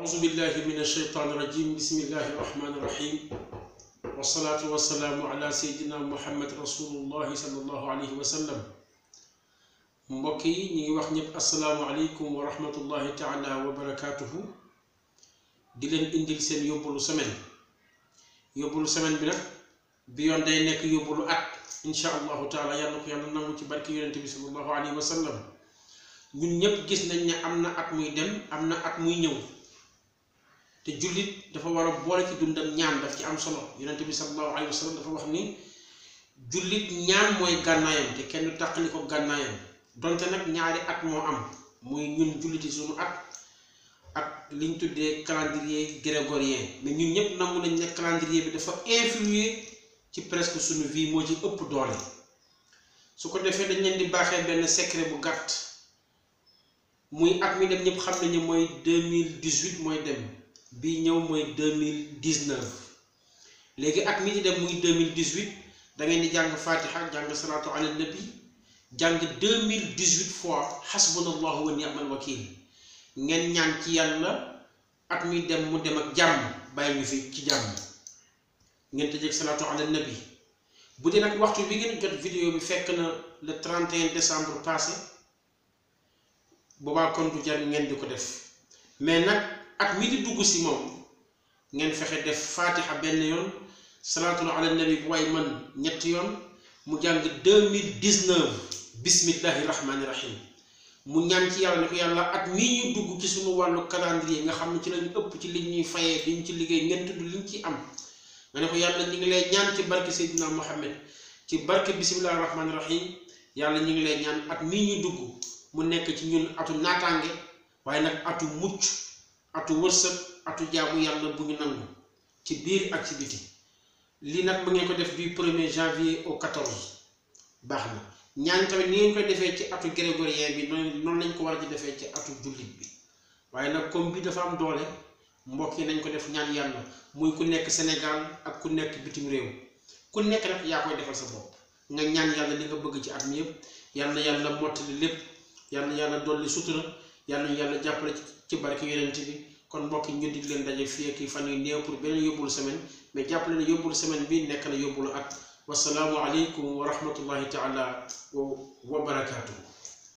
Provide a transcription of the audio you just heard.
أعوذ بالله من الشيطان الرجيم بسم الله الرحمن الرحيم والصلاة والسلام على سيدنا محمد رسول الله صلى الله عليه وسلم mbokk yi ñi ngi wax ñëpp assalaamu alaykum wa rahmatullahi taala wa barakatuhu di leen indil seen yóbbalu semaine bi nag bi yoon day nekk yóbbalu at insha allahu taala yàlla ko yàlla nangu ci barki yonente bi sallallahu alayhi wa sallam ñun ñëpp gis nañ ne am na at muy dem am na at muy ñëw te jullit dafa war a boole ci dundam ñaan daf ci am solo yonente bi sallallahu alayhi wa sallam dafa wax ni jullit ñaan mooy gànnaayam te kenn tàqali ko gànnaayam donte nag ñaari at moo am muy ñun julliti suñu at ak liñ tuddee calendrier grégorien mais ñun ñëpp nangu nañ ne calendrier bi dafa influer ci presque suñu vie moo ci ëpp doole su ko defee dañ leen di baaxee benn secret bu gàtt muy at mi dem ñëpp xam nañu mooy 2018 mooy dem bii ñëw mooy 2019 léegi at mi di dem muy 2018 da ngeen di jàng fatiha jàng salaatu ala nabi jàng 2018 fois hasbunallahu wa ni'mal wakil ngeen ñaan ci yàlla at mi dem mu dem ak jàmm bàyyi ñu fi ci jàmm ngeen tëjeeg salaatu ala nabi bu dee nag waxtu bi ngeen jot vidéo bi fekk na le 31 décembre passé boobaa kon du jar ngeen di ko def mais nag at mi di dugg si moom ngeen fexe def fatiha benn yoon salaatu ala nabi bu waay man ñetti yoon mu jàng 2019 bismillahi rahmaani rahim mu ñaan ci yàlla ne ko yàlla at mii ñu dugg ci suñu wàllu calendrier nga xam ne ci lañu ëpp ci li ñuy fayee diñ ci liggéey ngeen tudd liñ ci am nga ne ko yàlla ñu ngi lay ñaan ci barke Seydina Muhammad ci barke bismillahi rahmaani rahim yàlla ñu ngi lay ñaan at mii ñu dugg mu nekk ci ñun atu naataange waaye nag atu mucc atu wërsëg atu jaamu yàlla bu ñu nangu ci biir ak ci biti lii nag mu ngeen ko def du 1er janvier au 14 baax na ñaan tamit ni ngeen koy defee ci atu grégorien bi noonu lañ ko war a ci defee ci atu jullit bi waaye nag comme bi dafa am doole mbokk yi nañ ko def ñaan yàlla muy ku nekk Sénégal ak ku nekk bitim réew ku nekk nag yaa koy defal sa bopp nga ñaan yàlla li nga bëgg ci at mi yëpp yàlla mottali lépp yàlla dolli sutura yàlla jàppale ci barke yonent bi kon mbokk yi ñu dig leen daje fii ak fan yu néew pour beneen yóbbulu semaine mais jàppale ne yóbbulu semaine bi nekk na yóbbulu at wasalaamu aleykum wa rahmatullahi taala wa barakaatuhu